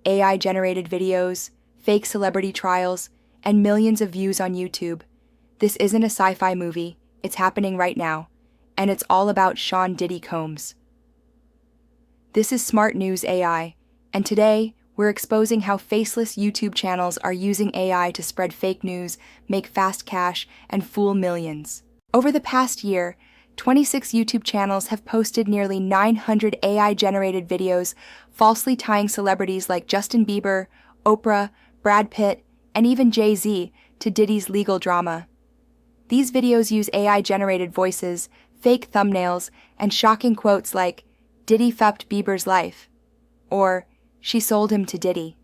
AI-generated videos, fake celebrity trials, and millions of views on YouTube. This isn't a sci-fi movie, it's happening right now, and it's all about Sean Diddy Combs. This is Smart News AI, and today we're exposing how faceless YouTube channels are using AI to spread fake news, make fast cash, and fool millions. Over the past year, 26 YouTube channels have posted nearly 900 AI-generated videos falsely tying celebrities like Justin Bieber, Oprah, Brad Pitt, and even Jay-Z to Diddy's legal drama. These videos use AI-generated voices, fake thumbnails, and shocking quotes like, "Diddy fucked Bieber's life," or "She sold him to Diddy."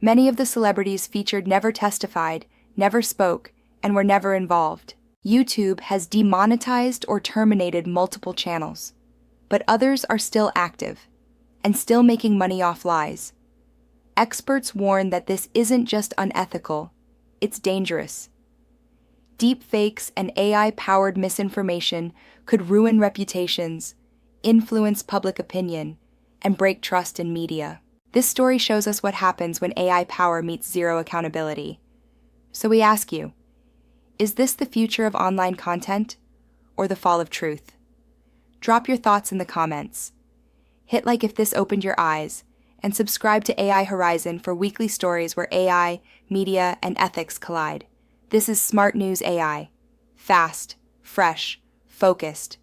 Many of the celebrities featured never testified, never spoke, and were never involved. YouTube has demonetized or terminated multiple channels, but others are still active and still making money off lies. Experts warn that this isn't just unethical, it's dangerous. Deepfakes and AI-powered misinformation could ruin reputations, influence public opinion, and break trust in media. This story shows us what happens when AI power meets zero accountability. So we ask you, is this the future of online content, or the fall of truth? Drop your thoughts in the comments. Hit like if this opened your eyes, and subscribe to AI Horizon for weekly stories where AI, media, and ethics collide. This is Smart News AI. Fast, fresh, focused,